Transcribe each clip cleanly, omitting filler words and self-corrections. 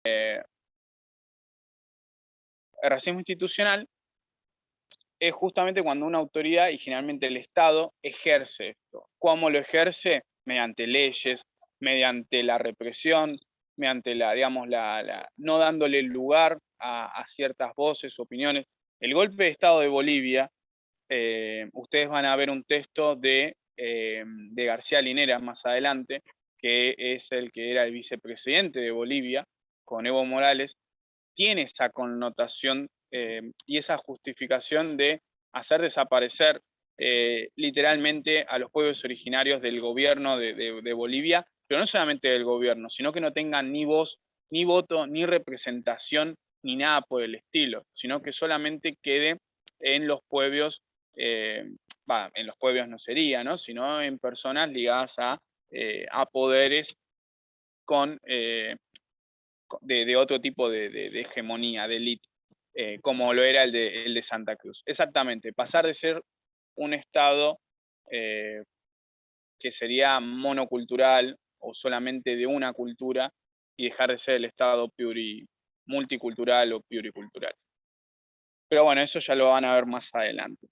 El racismo institucional es justamente cuando una autoridad, y generalmente el Estado, ejerce esto. ¿Cómo lo ejerce? Mediante leyes, mediante la represión, mediante no dándole lugar a ciertas voces, opiniones. El golpe de Estado de Bolivia, ustedes van a ver un texto de García Linera más adelante, que es el que era el vicepresidente de Bolivia, con Evo Morales, tiene esa connotación y esa justificación de hacer desaparecer literalmente a los pueblos originarios del gobierno de Bolivia, pero no solamente del gobierno, sino que no tengan ni voz, ni voto, ni representación, ni nada por el estilo, sino que solamente quede en los pueblos, en los pueblos no sería, ¿no? Sino en personas ligadas a poderes con de otro tipo de hegemonía, de élite, como lo era el de Santa Cruz. Exactamente, pasar de ser un Estado que sería monocultural o solamente de una cultura y dejar de ser el Estado multicultural o pluricultural. Pero bueno, eso ya lo van a ver más adelante.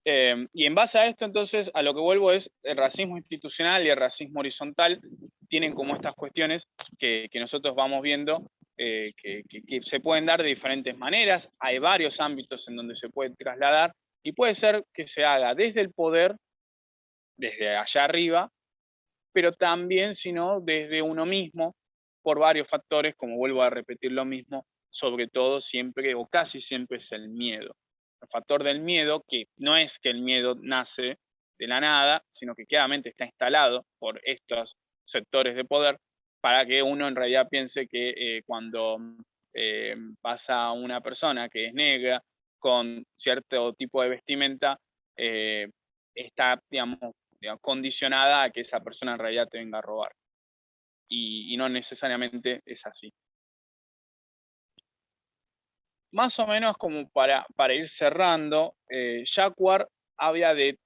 Y en base a esto, entonces, a lo que vuelvo es el racismo institucional y el racismo horizontal tienen como estas cuestiones que nosotros vamos viendo que se pueden dar de diferentes maneras. Hay varios ámbitos en donde se puede trasladar y puede ser que se haga desde el poder, desde allá arriba, pero también, si no, desde uno mismo, por varios factores, como vuelvo a repetir lo mismo, sobre todo siempre o casi siempre es el miedo. El factor del miedo, que no es que el miedo nace de la nada, sino que claramente está instalado por estos sectores de poder para que uno en realidad piense que cuando pasa una persona que es negra con cierto tipo de vestimenta, está, digamos, condicionada a que esa persona en realidad te venga a robar. Y no necesariamente es así. Más o menos como para ir cerrando, Jacquard habla de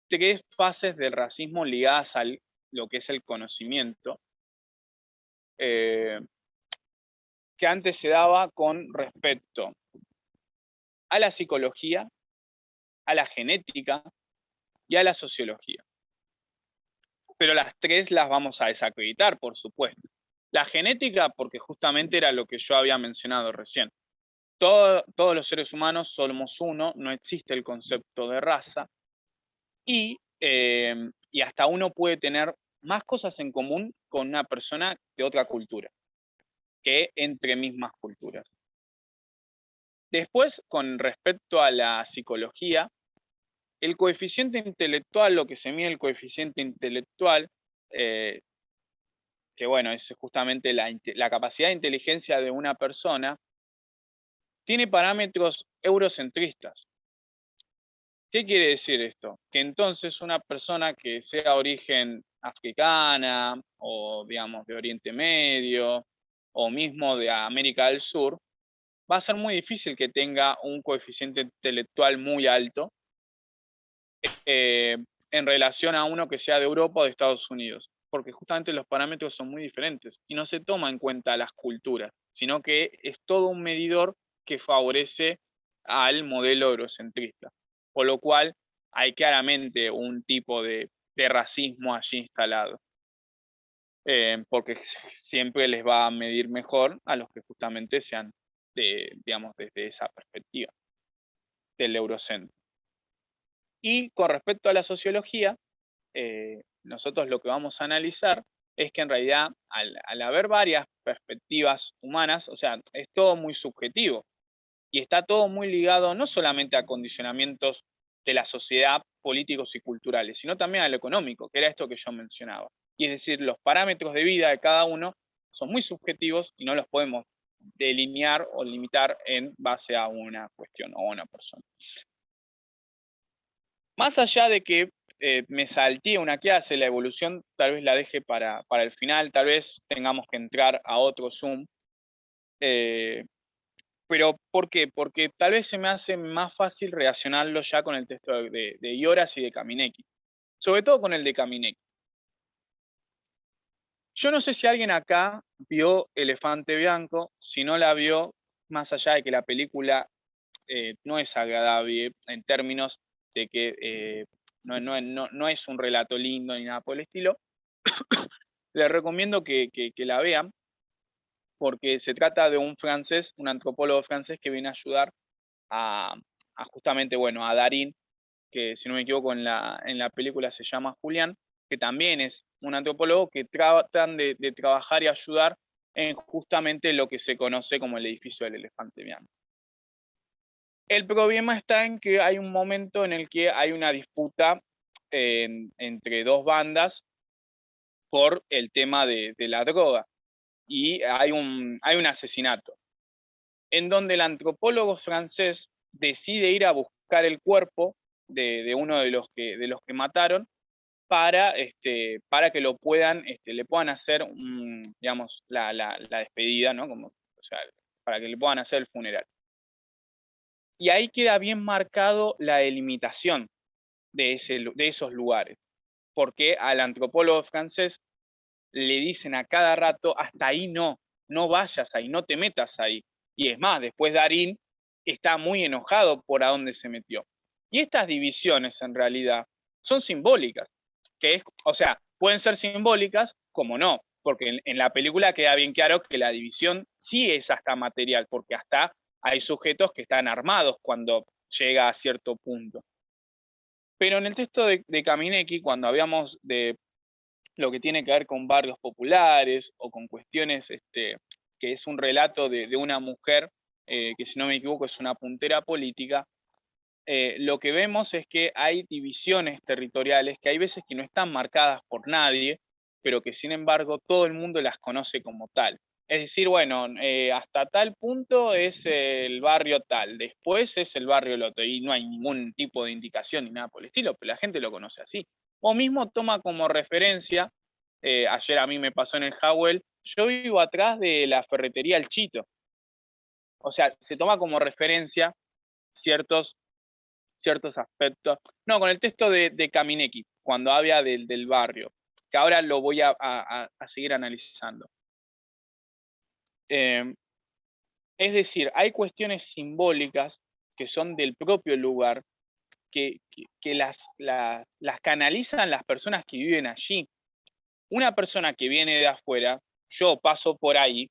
3 fases del racismo ligadas a lo que es el conocimiento, que antes se daba con respecto a la psicología, a la genética y a la sociología. Pero las 3 las vamos a desacreditar, por supuesto. La genética, porque justamente era lo que yo había mencionado recién. Todos los seres humanos somos uno, no existe el concepto de raza, y hasta uno puede tener más cosas en común con una persona de otra cultura, que entre mismas culturas. Después, con respecto a la psicología, el coeficiente intelectual, lo que se mide el coeficiente intelectual, que bueno, es justamente la capacidad de inteligencia de una persona, tiene parámetros eurocentristas. ¿Qué quiere decir esto? Que entonces una persona que sea de origen africana o digamos de Oriente Medio o mismo de América del Sur, va a ser muy difícil que tenga un coeficiente intelectual muy alto en relación a uno que sea de Europa o de Estados Unidos, porque justamente los parámetros son muy diferentes y no se toma en cuenta las culturas, sino que es todo un medidor que favorece al modelo eurocentrista, por lo cual hay claramente un tipo de racismo allí instalado, porque siempre les va a medir mejor a los que justamente sean digamos, desde esa perspectiva del eurocentro. Y con respecto a la sociología, nosotros lo que vamos a analizar es que en realidad al haber varias perspectivas humanas, o sea, es todo muy subjetivo y está todo muy ligado no solamente a condicionamientos de la sociedad, políticos y culturales, sino también a lo económico, que era esto que yo mencionaba. Y es decir, los parámetros de vida de cada uno son muy subjetivos y no los podemos delinear o limitar en base a una cuestión o a una persona. Más allá de que me salté una clase, la evolución tal vez la deje para el final, tal vez tengamos que entrar a otro Zoom. Pero ¿por qué? Porque tal vez se me hace más fácil relacionarlo ya con el texto de Ioras y de Caminecki, sobre todo con el de Caminecki. Yo no sé si alguien acá vio Elefante Blanco. Si no la vio, más allá de que la película no es agradable en términos de que no es un relato lindo ni nada por el estilo, les recomiendo que la vean, porque se trata de un francés, un antropólogo francés que viene a ayudar a, justamente, bueno, a Darín, que si no me equivoco en la película se llama Julián, que también es un antropólogo que tratan de trabajar y ayudar en justamente lo que se conoce como el edificio del elefante blanco. El problema está en que hay un momento en el que hay una disputa entre dos bandas por el tema de la droga, y hay un asesinato, en donde el antropólogo francés decide ir a buscar el cuerpo de uno de los que mataron para que lo puedan, le puedan hacer digamos, la despedida, ¿no? Como, o sea, para que le puedan hacer el funeral. Y ahí queda bien marcado la delimitación de esos lugares, porque al antropólogo francés le dicen a cada rato: hasta ahí no vayas ahí, no te metas ahí. Y es más, después Darín está muy enojado por a dónde se metió. Y estas divisiones en realidad son simbólicas, o sea, pueden ser simbólicas como no, porque en la película queda bien claro que la división sí es hasta material, porque hasta hay sujetos que están armados cuando llega a cierto punto. Pero en el texto de Caminecki, cuando habíamos de lo que tiene que ver con barrios populares o con cuestiones, que es un relato de una mujer, que si no me equivoco es una puntera política, lo que vemos es que hay divisiones territoriales que hay veces que no están marcadas por nadie, pero que sin embargo todo el mundo las conoce como tal. Es decir, bueno, hasta tal punto es el barrio tal, después es el barrio el otro, y no hay ningún tipo de indicación ni nada por el estilo, pero la gente lo conoce así. O mismo toma como referencia, ayer a mí me pasó en el Howell, yo vivo atrás de la ferretería El Chito. O sea, se toma como referencia ciertos aspectos. No, con el texto de Caminecki, cuando habla del barrio, que ahora lo voy a seguir analizando. Es decir, hay cuestiones simbólicas que son del propio lugar, que las canalizan las personas que viven allí. Una persona que viene de afuera, yo paso por ahí,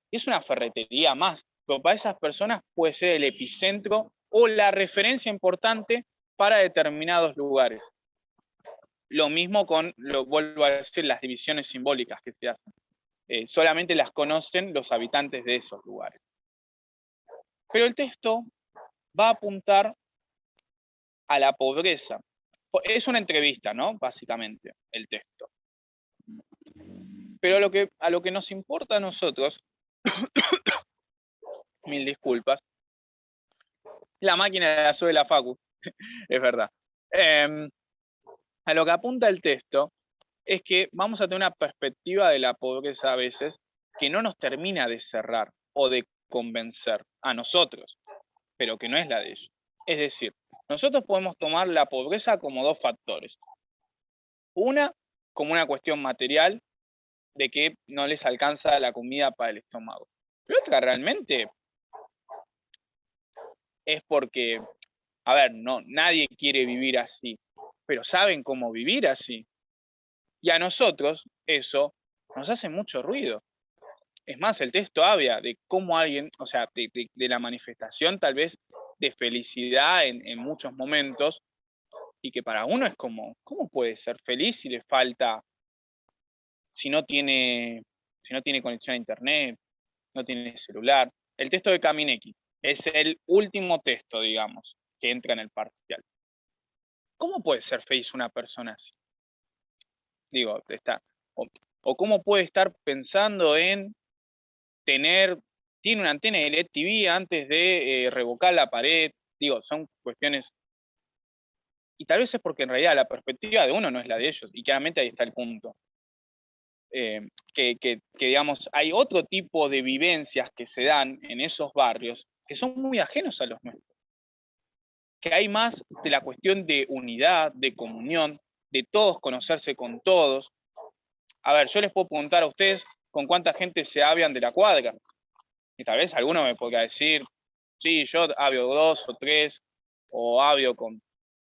es una ferretería más, pero para esas personas puede ser el epicentro o la referencia importante para determinados lugares. Lo mismo vuelvo a decir, las divisiones simbólicas que se hacen. Solamente las conocen los habitantes de esos lugares. Pero el texto va a apuntar a la pobreza. Es una entrevista, ¿no? Básicamente, el texto. Pero a lo que nos importa a nosotros, mil disculpas, la máquina de la de la Facu, es verdad. A lo que apunta el texto es que vamos a tener una perspectiva de la pobreza a veces que no nos termina de cerrar o de convencer a nosotros, pero que no es la de ellos. Es decir, nosotros podemos tomar la pobreza como dos factores. Una, como una cuestión material, de que no les alcanza la comida para el estómago. Pero otra realmente es porque, a ver, no, nadie quiere vivir así, pero saben cómo vivir así. Y a nosotros eso nos hace mucho ruido. Es más, el texto habla de cómo alguien, o sea, de la manifestación tal vez de felicidad en muchos momentos, y que para uno es como, ¿cómo puede ser feliz si le falta, si no tiene conexión a internet, no tiene celular? El texto de Caminecki es el último texto, digamos, que entra en el parcial. ¿Cómo puede ser feliz una persona así? Digo, o cómo puede estar pensando en tiene una antena de LED TV antes de revocar la pared. Digo, son cuestiones, y tal vez es porque en realidad la perspectiva de uno no es la de ellos, y claramente ahí está el punto. Que digamos, hay otro tipo de vivencias que se dan en esos barrios que son muy ajenos a los nuestros. Que hay más de la cuestión de unidad, de comunión, de todos conocerse con todos, A ver, yo les puedo preguntar a ustedes con cuánta gente se avian de la cuadra. Y tal vez alguno me podría decir, sí, yo avio 2 o 3, o avio con un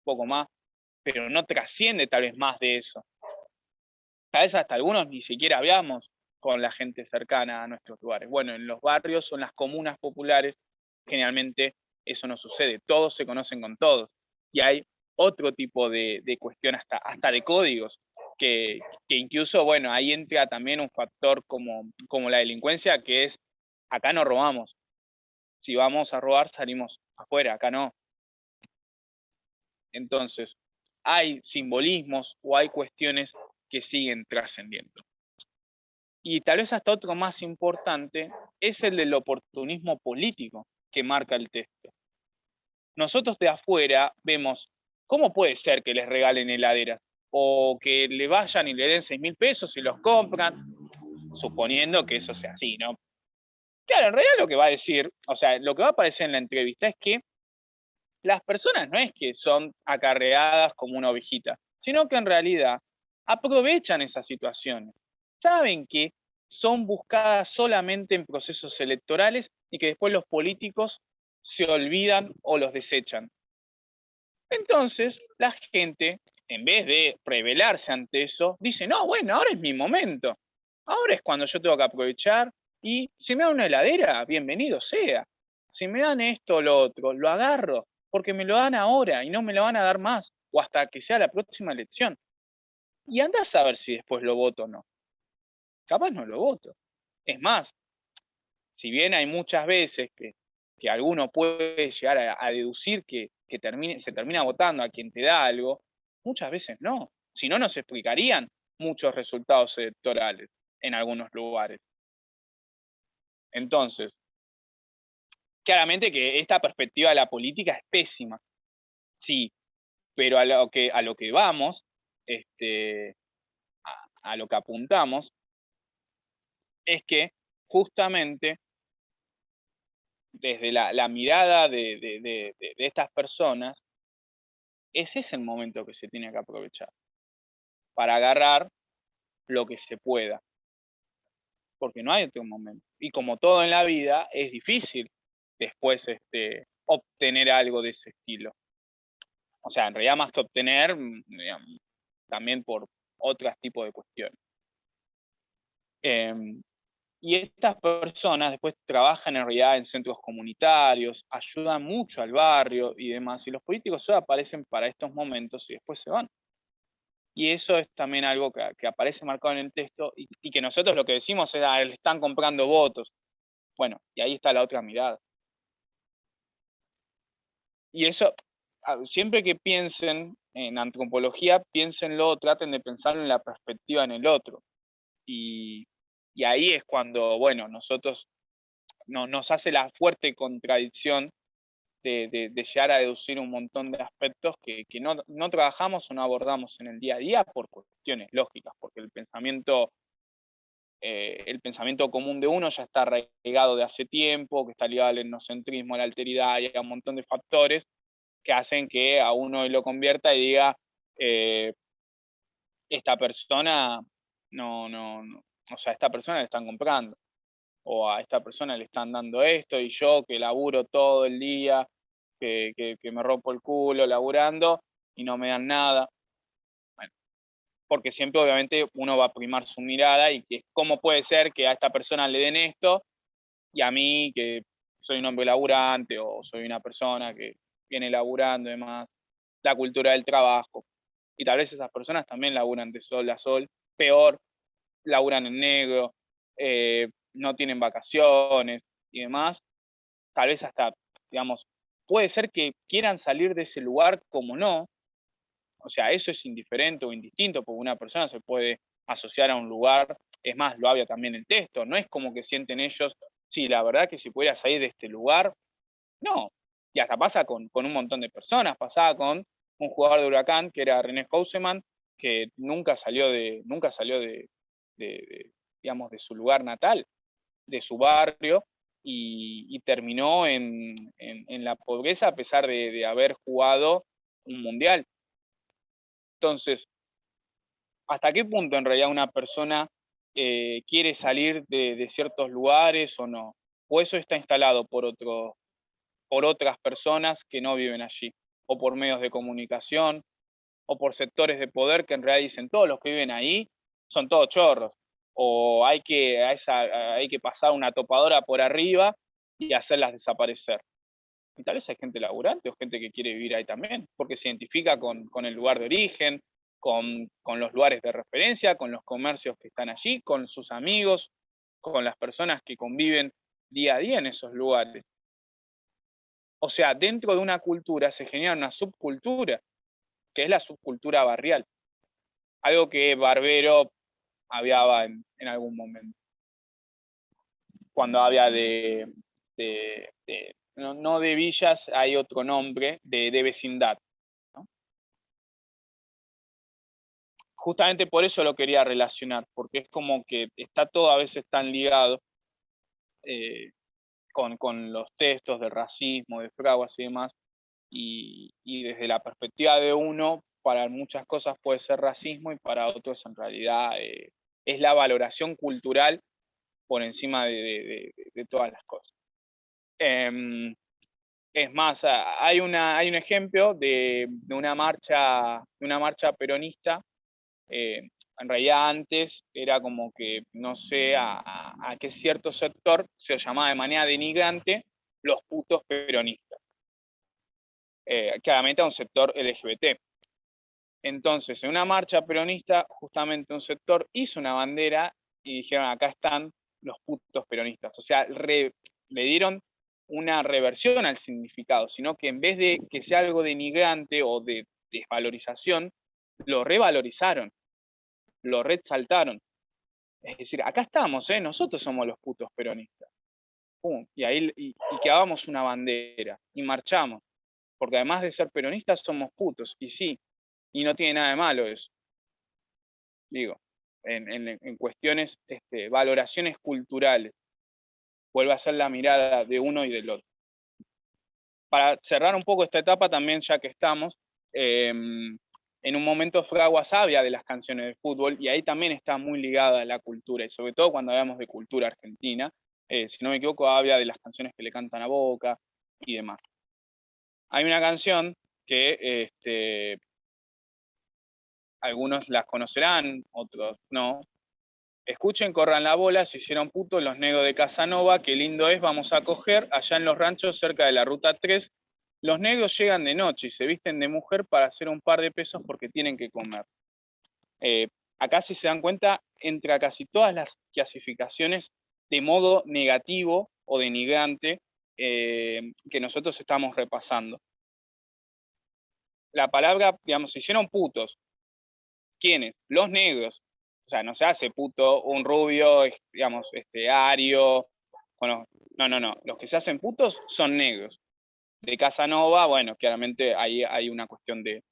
poco más, pero no trasciende tal vez más de eso. Tal vez hasta algunos ni siquiera aviamos con la gente cercana a nuestros lugares. Bueno, en los barrios o en las comunas populares, generalmente eso no sucede. Todos se conocen con todos. Y hay otro tipo de cuestión, hasta de códigos, que incluso, bueno, ahí entra también un factor como la delincuencia, que es, acá no robamos. Si vamos a robar, salimos afuera, acá no. Entonces, hay simbolismos o hay cuestiones que siguen trascendiendo. Y tal vez hasta otro más importante es el del oportunismo político que marca el texto. Nosotros de afuera vemos, ¿cómo puede ser que les regalen heladeras? O que le vayan y le den 6.000 pesos y los compran, suponiendo que eso sea así, ¿no? Claro, en realidad lo que va a decir, o sea, lo que va a aparecer en la entrevista es que las personas no es que son acarreadas como una ovejita, sino que en realidad aprovechan esas situaciones. Saben que son buscadas solamente en procesos electorales y que después los políticos se olvidan o los desechan. Entonces, la gente, en vez de rebelarse ante eso, dice, no, bueno, ahora es mi momento. Ahora es cuando yo tengo que aprovechar y si me dan una heladera, bienvenido sea. Si me dan esto o lo otro, lo agarro, porque me lo dan ahora y no me lo van a dar más, o hasta que sea la próxima elección. Y anda a saber si después lo voto o no. Capaz no lo voto. Es más, si bien hay muchas veces que alguno puede llegar a deducir que se termina votando a quien te da algo, muchas veces no. Si no, nos explicarían muchos resultados electorales en algunos lugares. Entonces, claramente que esta perspectiva de la política es pésima, sí, pero a lo que vamos, a lo que apuntamos, es que justamente desde la mirada de estas personas, ese es el momento que se tiene que aprovechar para agarrar lo que se pueda, porque no hay otro momento. Y como todo en la vida, es difícil después obtener algo de ese estilo. O sea, en realidad más que obtener, digamos, también por otros tipos de cuestiones. Y estas personas después trabajan en realidad en centros comunitarios, ayudan mucho al barrio y demás, y los políticos solo aparecen para estos momentos y después se van. Y eso es también algo que aparece marcado en el texto y que nosotros lo que decimos es, le están comprando votos. Bueno, y ahí está la otra mirada. Y eso, siempre que piensen en antropología, piénsenlo, traten de pensarlo en la perspectiva en el otro. Y, y ahí es cuando, bueno, nosotros nos hace la fuerte contradicción de llegar a deducir un montón de aspectos que no trabajamos o no abordamos en el día a día por cuestiones lógicas, porque el pensamiento común de uno ya está arraigado de hace tiempo, que está ligado al etnocentrismo, a la alteridad y a un montón de factores que hacen que a uno lo convierta y diga, esta persona o sea, a esta persona le están comprando, o a esta persona le están dando esto, y yo que laburo todo el día, que me rompo el culo laburando y no me dan nada. Bueno, porque siempre obviamente uno va a primar su mirada y que cómo puede ser que a esta persona le den esto y a mí que soy un hombre laburante o soy una persona que viene laburando y demás, la cultura del trabajo. Y tal vez esas personas también laburan de sol a sol, peor, laburan en negro, no tienen vacaciones y demás, tal vez hasta, digamos, puede ser que quieran salir de ese lugar como no, o sea, eso es indiferente o indistinto, porque una persona se puede asociar a un lugar, es más, lo habla también el texto, no es como que sienten ellos, sí, la verdad que si pudiera salir de este lugar, no, y hasta pasa con un montón de personas, pasaba con un jugador de Huracán que era René Houseman, que nunca salió digamos, de su lugar natal, de su barrio, y terminó en la pobreza a pesar de haber jugado un mundial. Entonces, hasta qué punto en realidad una persona quiere salir de ciertos lugares o no, o eso está instalado por otras personas que no viven allí, o por medios de comunicación, o por sectores de poder que en realidad dicen todos los que viven ahí son todos chorros, o hay que pasar una topadora por arriba y hacerlas desaparecer. Y tal vez hay gente laburante o gente que quiere vivir ahí también, porque se identifica con el lugar de origen, con los lugares de referencia, con los comercios que están allí, con sus amigos, con las personas que conviven día a día en esos lugares. O sea, dentro de una cultura se genera una subcultura, que es la subcultura barrial, algo que Barbero había en algún momento, cuando habla no de villas, hay otro nombre, de vecindad, ¿no? Justamente por eso lo quería relacionar, porque es como que está todo a veces tan ligado con los textos del racismo, de Fraguas y demás, y desde la perspectiva de uno, para muchas cosas puede ser racismo y para otros en realidad es la valoración cultural por encima de todas las cosas. Es más, hay un ejemplo de una marcha peronista. En realidad antes era como que, no sé, a qué cierto sector se llamaba de manera denigrante los putos peronistas. Claramente a un sector LGBT. Entonces, en una marcha peronista, justamente un sector hizo una bandera y dijeron, acá están los putos peronistas. O sea, le dieron una reversión al significado, sino que en vez de que sea algo denigrante o de desvalorización, lo revalorizaron, lo resaltaron. Es decir, acá estamos, nosotros somos los putos peronistas. ¡Pum! Y ahí y clavamos una bandera y marchamos, porque además de ser peronistas somos putos, y sí, y no tiene nada de malo eso. Digo, en cuestiones, valoraciones culturales, vuelve a ser la mirada de uno y del otro. Para cerrar un poco esta etapa también, ya que estamos, en un momento Fraguas habla de las canciones de fútbol y ahí también está muy ligada a la cultura, y sobre todo cuando hablamos de cultura argentina, si no me equivoco, habla de las canciones que le cantan a Boca y demás. Hay una canción que algunos las conocerán, otros no. Escuchen, corran la bola, se hicieron putos los negros de Casanova, qué lindo es, vamos a coger, allá en los ranchos cerca de la ruta 3. Los negros llegan de noche y se visten de mujer para hacer un par de pesos porque tienen que comer. Acá, si se dan cuenta, entra casi todas las clasificaciones de modo negativo o denigrante que nosotros estamos repasando. La palabra, digamos, se hicieron putos. ¿Quiénes? Los negros. O sea, no se hace puto un rubio, digamos, ario. Bueno, no. Los que se hacen putos son negros. De Casanova, bueno, claramente ahí hay una cuestión de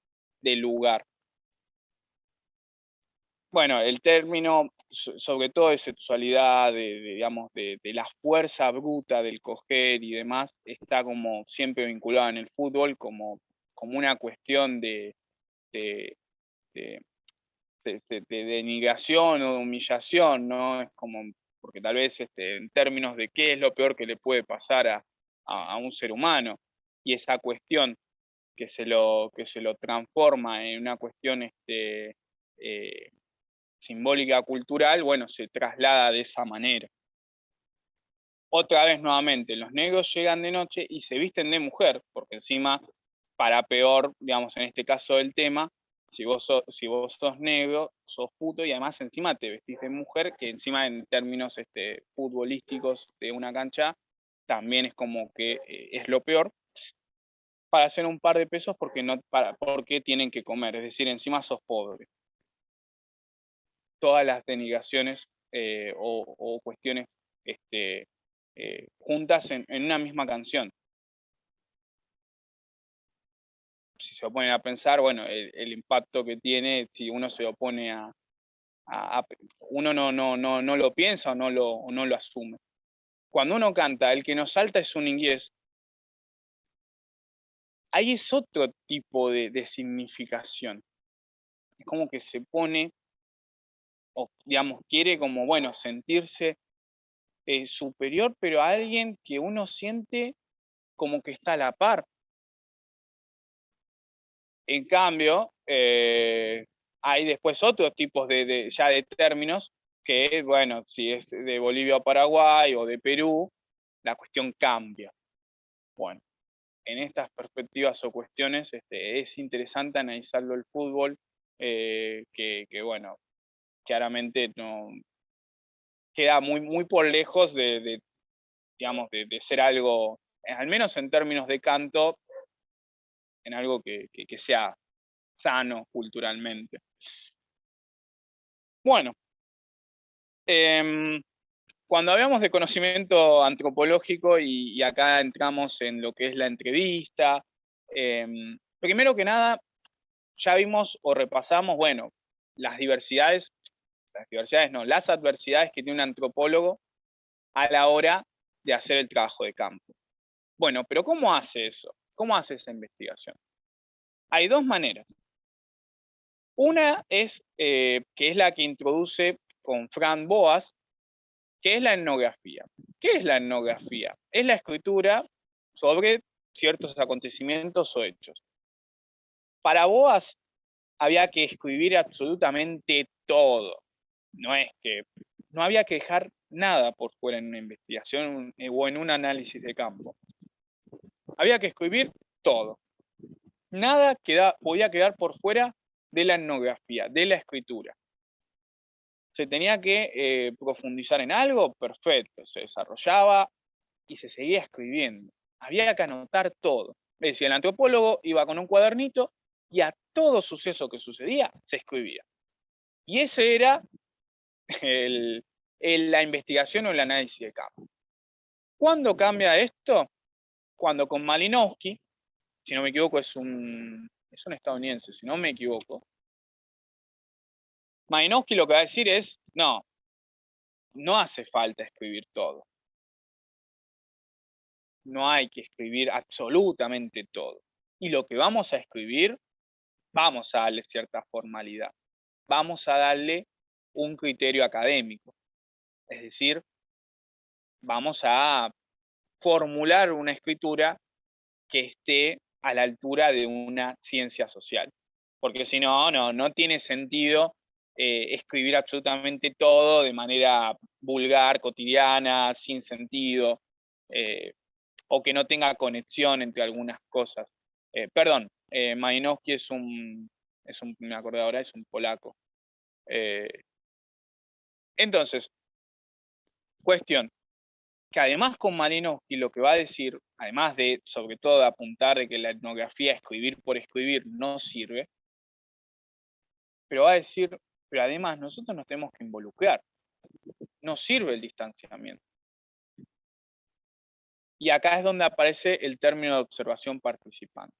lugar. Bueno, el término, sobre todo de sexualidad, digamos, de la fuerza bruta del coger y demás, está como siempre vinculado en el fútbol como una cuestión de, de de denigración o de humillación, ¿no? Es como, porque tal vez en términos de qué es lo peor que le puede pasar a un ser humano, y esa cuestión que se lo transforma en una cuestión eh, simbólica cultural, bueno, se traslada de esa manera. Otra vez nuevamente, los negros llegan de noche y se visten de mujer, porque encima, para peor, digamos, en este caso del tema, si vos sos negro, sos puto y además encima te vestís de mujer, que encima en términos futbolísticos de una cancha, también es como que es lo peor, para hacer un par de pesos porque tienen que comer, es decir, encima sos pobre. Todas las denigraciones o cuestiones juntas en una misma canción. Si se oponen a pensar, bueno, el impacto que tiene si uno se opone uno no lo piensa o no lo asume. Cuando uno canta, el que nos salta es un inglés, ahí es otro tipo de significación. Es como que se pone o digamos, quiere como, bueno, sentirse superior, pero a alguien que uno siente como que está a la par. En cambio, hay después otros tipos ya de términos que, bueno, si es de Bolivia o Paraguay o de Perú, la cuestión cambia. Bueno, en estas perspectivas o cuestiones es interesante analizarlo el fútbol, que bueno, claramente no queda muy, muy por lejos digamos, de ser algo, al menos en términos de canto, en algo que sea sano culturalmente. Bueno, cuando hablamos de conocimiento antropológico y acá entramos en lo que es la entrevista, primero que nada, ya vimos o repasamos, bueno, las las adversidades que tiene un antropólogo a la hora de hacer el trabajo de campo. Bueno, pero ¿cómo hace eso? ¿Cómo hace esa investigación? Hay dos maneras. Una es, que es la que introduce con Fran Boas, que es la etnografía. ¿Qué es la etnografía? Es la escritura sobre ciertos acontecimientos o hechos. Para Boas había que escribir absolutamente todo. No es que no había que dejar nada por fuera en una investigación o en un análisis de campo. Había que escribir todo. Nada podía quedar por fuera de la etnografía, de la escritura. Se tenía que profundizar en algo, perfecto, se desarrollaba y se seguía escribiendo. Había que anotar todo. Es decir, el antropólogo iba con un cuadernito y a todo suceso que sucedía se escribía. Y ese era la investigación o el análisis de campo. ¿Cuándo cambia esto? Cuando con Malinowski, si no me equivoco es un estadounidense, si no me equivoco, Malinowski lo que va a decir es, no hace falta escribir todo. No hay que escribir absolutamente todo. Y lo que vamos a escribir, vamos a darle cierta formalidad. Vamos a darle un criterio académico. Es decir, vamos a formular una escritura que esté a la altura de una ciencia social. Porque si no, no tiene sentido escribir absolutamente todo de manera vulgar, cotidiana, sin sentido, o que no tenga conexión entre algunas cosas. Perdón, Malinowski me acordé ahora, es un polaco. Entonces, cuestión, que además con Malinowski lo que va a decir, además de, sobre todo, apuntar de que la etnografía, escribir por escribir, no sirve, pero va a decir, pero además nosotros nos tenemos que involucrar, no sirve el distanciamiento. Y acá es donde aparece el término de observación participante.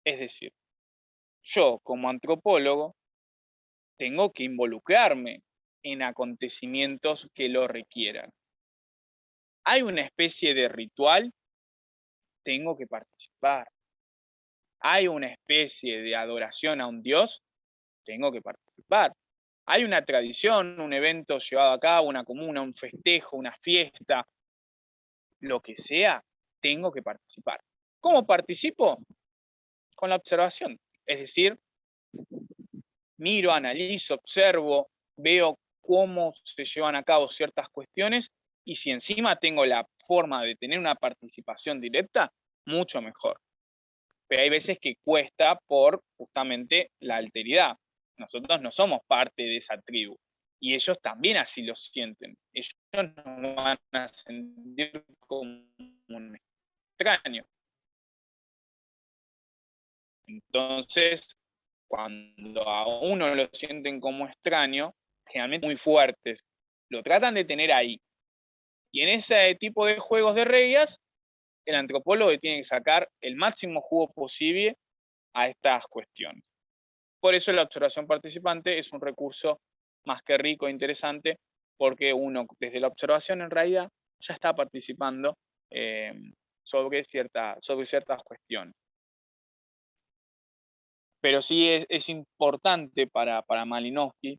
Es decir, yo como antropólogo tengo que involucrarme en acontecimientos que lo requieran. Hay una especie de ritual, tengo que participar. Hay una especie de adoración a un dios, tengo que participar. Hay una tradición, un evento llevado a cabo, una comuna, un festejo, una fiesta, lo que sea, tengo que participar. ¿Cómo participo? Con la observación. Es decir, miro, analizo, observo, veo cómo se llevan a cabo ciertas cuestiones y si encima tengo la forma de tener una participación directa, mucho mejor. Pero hay veces que cuesta por justamente la alteridad. Nosotros no somos parte de esa tribu y ellos también así lo sienten. Ellos nos van a sentir como un extraño. Entonces, cuando a uno lo sienten como extraño, generalmente muy fuertes, lo tratan de tener ahí. Y en ese tipo de juegos de reglas, el antropólogo tiene que sacar el máximo jugo posible a estas cuestiones. Por eso la observación participante es un recurso más que rico e interesante, porque uno desde la observación en realidad ya está participando sobre ciertas cuestiones. Pero sí es importante para Malinowski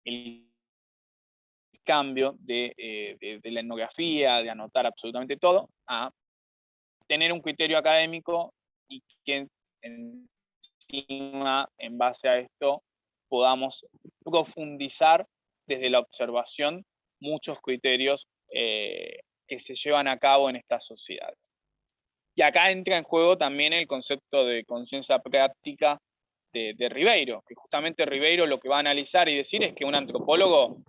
el cambio de la etnografía, de anotar absolutamente todo, a tener un criterio académico y que encima, en base a esto, podamos profundizar desde la observación muchos criterios que se llevan a cabo en estas sociedades. Y acá entra en juego también el concepto de conciencia práctica de Ribeiro, que justamente Ribeiro lo que va a analizar y decir es que un antropólogo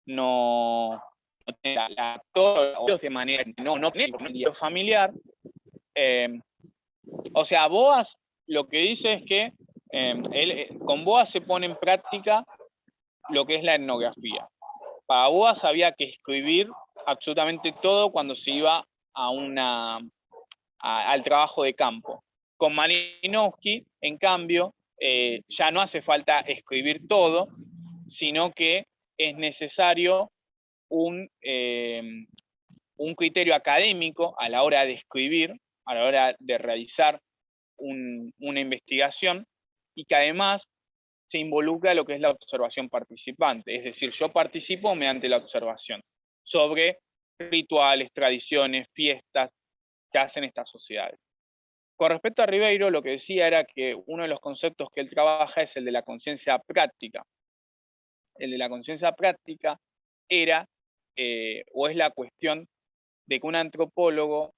no tiene la actor de manera no tiene un familiar. O sea, Boas lo que dice es que con Boas se pone en práctica lo que es la etnografía. Para Boas había que escribir absolutamente todo cuando se iba al trabajo de campo. Con Malinowski, en cambio, ya no hace falta escribir todo, sino que es necesario un criterio académico a la hora de escribir, a la hora de realizar una investigación, y que además se involucra lo que es la observación participante. Es decir, yo participo mediante la observación sobre rituales, tradiciones, fiestas que hacen estas sociedades. Con respecto a Ribeiro, lo que decía era que uno de los conceptos que él trabaja es el de la conciencia práctica. El de la conciencia práctica era, o es la cuestión de que un antropólogo,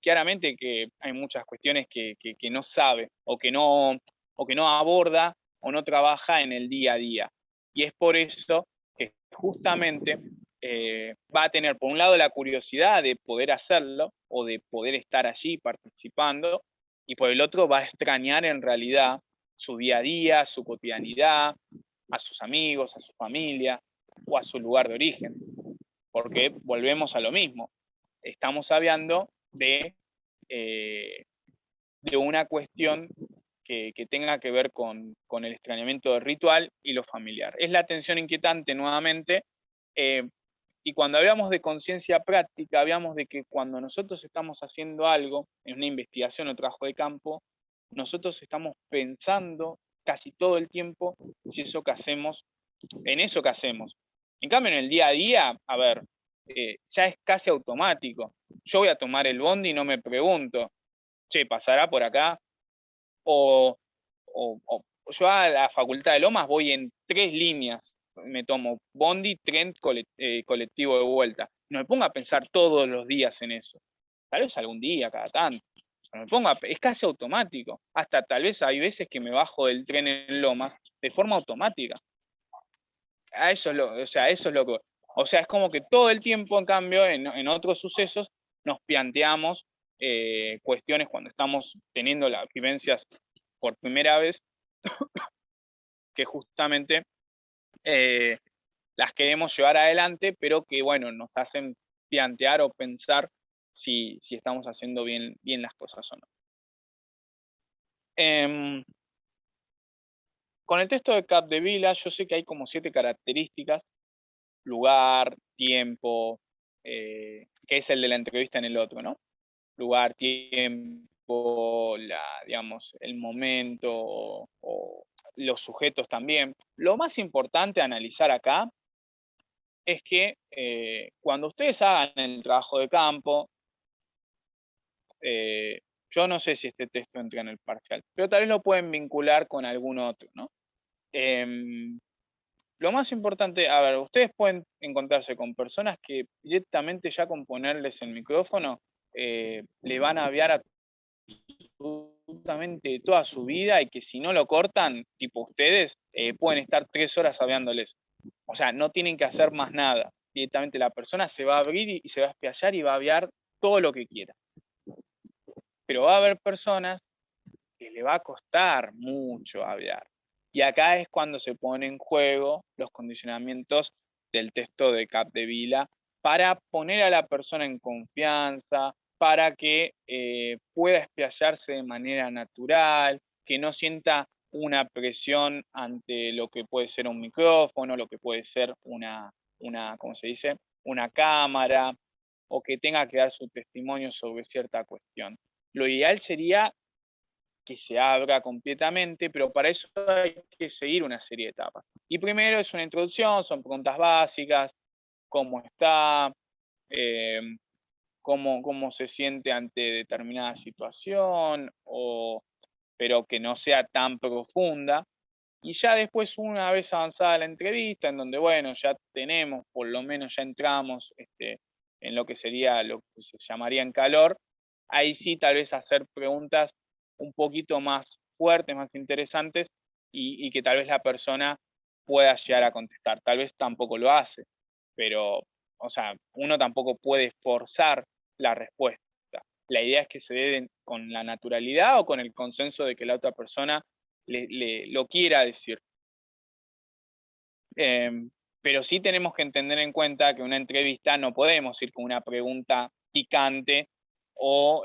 claramente que hay muchas cuestiones que no sabe, o que no aborda, o no trabaja en el día a día. Y es por eso que justamente va a tener, por un lado, la curiosidad de poder hacerlo, o de poder estar allí participando, y por el otro va a extrañar en realidad su día a día, su cotidianidad, a sus amigos, a su familia, o a su lugar de origen. Porque volvemos a lo mismo. Estamos hablando de una cuestión que tenga que ver con el extrañamiento del ritual y lo familiar. Es la tensión inquietante nuevamente, y cuando hablamos de conciencia práctica, hablamos de que cuando nosotros estamos haciendo algo, en una investigación o trabajo de campo, nosotros estamos pensando casi todo el tiempo si eso que hacemos, en eso que hacemos. En cambio, en el día a día, a ver, ya es casi automático. Yo voy a tomar el bondi y no me pregunto, che, ¿pasará por acá? O yo a la Facultad de Lomas voy en 3 líneas, me tomo bondi, tren, colectivo de vuelta. No me pongo a pensar todos los días en eso. Tal vez algún día, cada tanto. Es casi automático. Hasta tal vez hay veces que me bajo del tren en Lomas de forma automática. Eso es lo que... O sea, es como que todo el tiempo, en cambio, en otros sucesos, nos planteamos cuestiones cuando estamos teniendo las vivencias por primera vez, que justamente las queremos llevar adelante, pero que, bueno, nos hacen plantear o pensar si estamos haciendo bien las cosas o no. Con el texto de Capdevila, yo sé que hay como 7 características: lugar, tiempo, que es el de la entrevista en el otro, ¿no? Lugar, tiempo, digamos, el momento, o los sujetos también. Lo más importante a analizar acá es que cuando ustedes hagan el trabajo de campo, yo no sé si este texto entra en el parcial, pero tal vez lo pueden vincular con algún otro, ¿no? Lo más importante, a ver, ustedes pueden encontrarse con personas que directamente ya con ponerles el micrófono le van a aviar absolutamente toda su vida, y que si no lo cortan, tipo ustedes, pueden estar 3 horas hablándoles. O sea, no tienen que hacer más nada. Directamente la persona se va a abrir y se va a explayar y va a aviar todo lo que quiera. Pero va a haber personas que le va a costar mucho hablar. Y acá es cuando se ponen en juego los condicionamientos del texto de Capdevila para poner a la persona en confianza, para que pueda explayarse de manera natural, que no sienta una presión ante lo que puede ser un micrófono, lo que puede ser una ¿cómo se dice? Una cámara, o que tenga que dar su testimonio sobre cierta cuestión. Lo ideal sería que se abra completamente, pero para eso hay que seguir una serie de etapas. Y primero es una introducción, son preguntas básicas, cómo está, eh, cómo se siente ante determinada situación, pero que no sea tan profunda. Y ya después, una vez avanzada la entrevista, en donde, bueno, ya tenemos, por lo menos ya entramos en lo que sería, lo que se llamaría en calor, ahí sí tal vez hacer preguntas un poquito más fuertes, más interesantes, y que tal vez la persona pueda llegar a contestar. Tal vez tampoco lo hace, pero, o sea, uno tampoco puede forzar la respuesta. La idea es que se dé con la naturalidad o con el consenso de que la otra persona lo quiera decir. Pero sí tenemos que tener en cuenta que una entrevista no podemos ir con una pregunta picante o,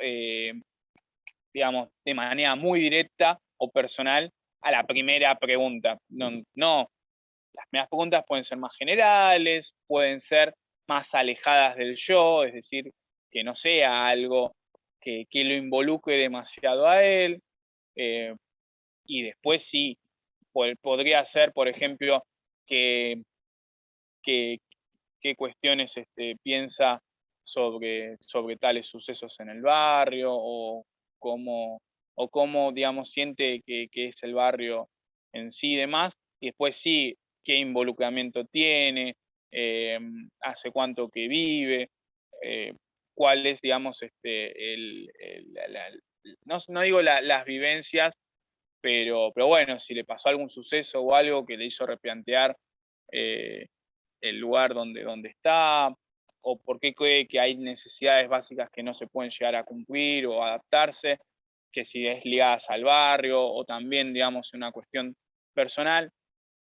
digamos, de manera muy directa o personal a la primera pregunta. No, las primeras preguntas pueden ser más generales, pueden ser más alejadas del yo, es decir, que no sea algo que lo involucre demasiado a él. Y después sí, podría ser, por ejemplo, qué cuestiones piensa sobre tales sucesos en el barrio, o cómo digamos, siente que es el barrio en sí y demás, y después sí, qué involucramiento tiene, hace cuánto que vive, cuál es, digamos, no digo las vivencias, pero bueno, si le pasó algún suceso o algo que le hizo replantear el lugar donde está, o por qué cree que hay necesidades básicas que no se pueden llegar a cumplir o adaptarse, que si es ligadas al barrio o también, digamos, una cuestión personal.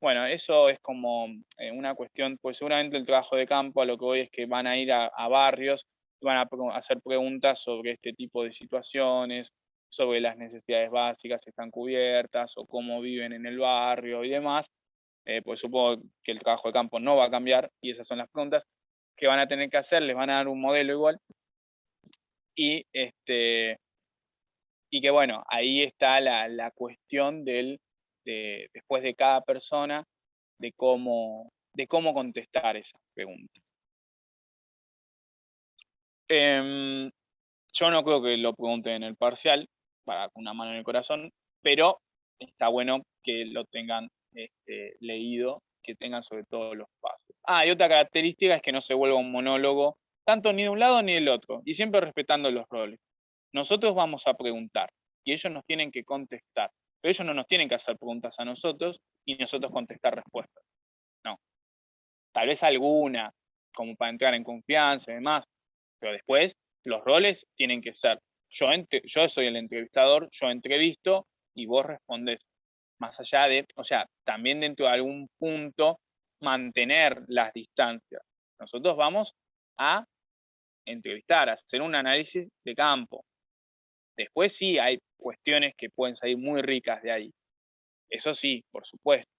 Bueno, eso es como una cuestión, pues seguramente el trabajo de campo a lo que voy es que van a ir a barrios, van a hacer preguntas sobre este tipo de situaciones, sobre las necesidades básicas si están cubiertas o cómo viven en el barrio y demás. Pues supongo que el trabajo de campo no va a cambiar y esas son las preguntas que van a tener que hacer, les van a dar un modelo igual y, y que bueno, ahí está la cuestión después de cada persona de cómo contestar esas preguntas. Yo no creo que lo pregunten en el parcial, para con una mano en el corazón, pero está bueno que lo tengan leído, que tengan sobre todo los pasos. Y otra característica es que no se vuelva un monólogo, tanto ni de un lado ni del otro, y siempre respetando los roles. Nosotros vamos a preguntar, y ellos nos tienen que contestar, pero ellos no nos tienen que hacer preguntas a nosotros, y nosotros contestar respuestas. No. Tal vez alguna, como para entrar en confianza y demás, pero después los roles tienen que ser, yo soy el entrevistador, yo entrevisto y vos respondés. Más allá de, o sea, también dentro de algún punto mantener las distancias. Nosotros vamos a entrevistar, a hacer un análisis de campo. Después sí hay cuestiones que pueden salir muy ricas de ahí. Eso sí, por supuesto.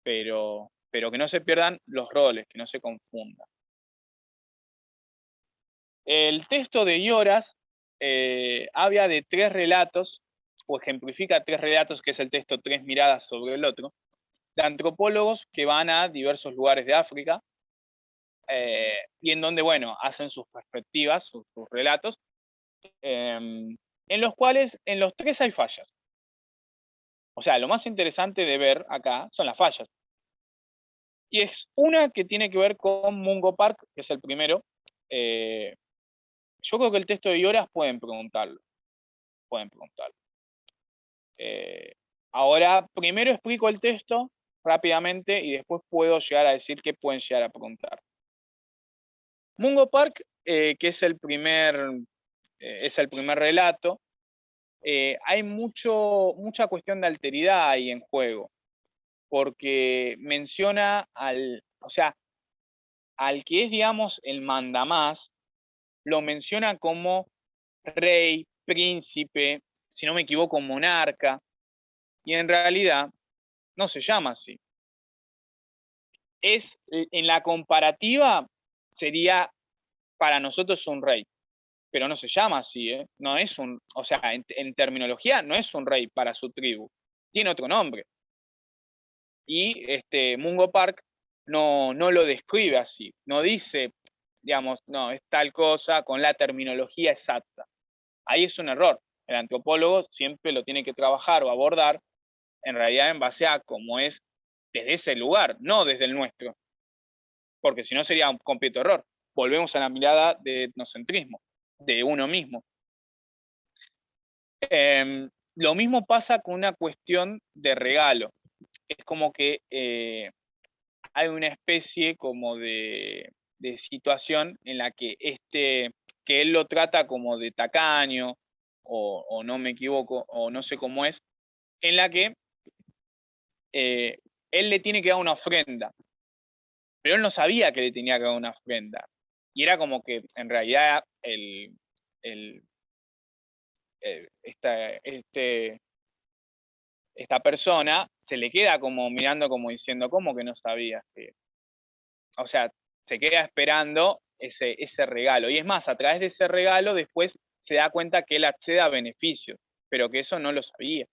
Pero que no se pierdan los roles, que no se confundan. El texto de Ioras habla de 3 relatos, o ejemplifica 3 relatos, que es el texto Tres miradas sobre el otro, de antropólogos que van a diversos lugares de África, y en donde, bueno, hacen sus perspectivas, sus relatos, en los cuales en los 3 hay fallas. O sea, lo más interesante de ver acá son las fallas. Y es una que tiene que ver con Mungo Park, que es el primero. Yo creo que el texto de Ioras pueden preguntarlo. Pueden preguntarlo. Ahora, primero explico el texto rápidamente y después puedo llegar a decir qué pueden llegar a preguntar. Mungo Park, que es el primer relato, hay mucha cuestión de alteridad ahí en juego, porque menciona o sea, al que es, digamos, el mandamás, lo menciona como rey, príncipe, si no me equivoco, monarca, y en realidad no se llama así. en la comparativa, sería para nosotros un rey, pero no se llama así, ¿eh? No es o sea, en terminología no es un rey para su tribu, tiene otro nombre. Y Mungo Park no lo describe así, no dice, digamos, no, es tal cosa con la terminología exacta. Ahí es un error. El antropólogo siempre lo tiene que trabajar o abordar en realidad en base a cómo es desde ese lugar, no desde el nuestro, porque si no sería un completo error. Volvemos a la mirada de etnocentrismo, de uno mismo. Lo mismo pasa con una cuestión de regalo. Es como que hay una especie como de situación en la que que él lo trata como de tacaño, o no me equivoco, o no sé cómo es, en la que él le tiene que dar una ofrenda, pero él no sabía que le tenía que dar una ofrenda. Y era como que en realidad esta persona se le queda como mirando como diciendo, ¿cómo que no sabías? O sea, se queda esperando ese regalo. Y es más, a través de ese regalo después se da cuenta que él accede a beneficios, pero que eso no lo sabía.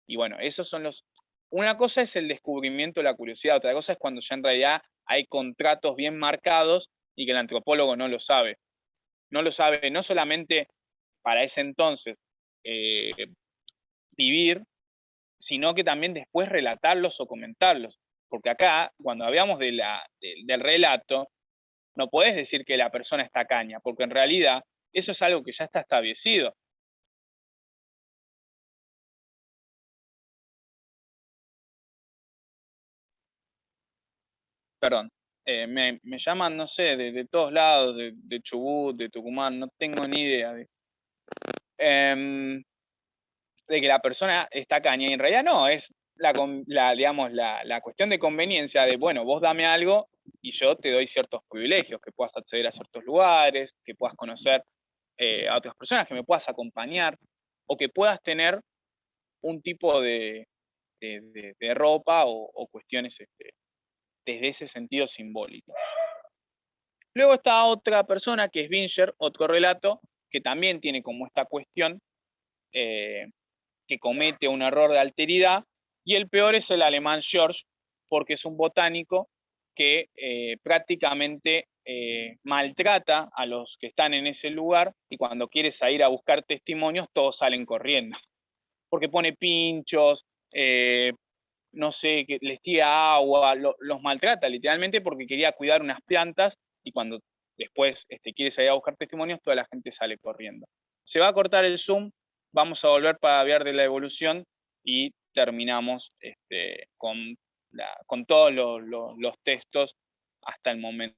Y bueno, esos son los... Una cosa es el descubrimiento, la curiosidad, otra cosa es cuando ya en realidad hay contratos bien marcados y que el antropólogo no lo sabe. No lo sabe no solamente para ese entonces eh, vivir, sino que también después relatarlos o comentarlos. Porque acá, cuando hablamos del relato, no podés decir que la persona está caña, porque en realidad eso es algo que ya está establecido. Perdón, me llaman, no sé, de todos lados, de Chubut, de Tucumán, no tengo ni idea em, de que la persona está caña, y en realidad no, es digamos, la cuestión de conveniencia de, bueno, vos dame algo y yo te doy ciertos privilegios, que puedas acceder a ciertos lugares, que puedas conocer a otras personas, que me puedas acompañar, o que puedas tener un tipo de ropa o cuestiones desde ese sentido simbólico. Luego está otra persona que es Binger, otro relato, que también tiene como esta cuestión, que comete un error de alteridad, y el peor es el alemán George, porque es un botánico que prácticamente maltrata a los que están en ese lugar, y cuando quiere salir a buscar testimonios, todos salen corriendo, porque pone pinchos, no sé, que les tira agua, los maltrata literalmente porque quería cuidar unas plantas, y cuando después quiere salir a buscar testimonios, toda la gente sale corriendo. Se va a cortar el Zoom, vamos a volver para hablar de la evolución y terminamos con todos los textos hasta el momento.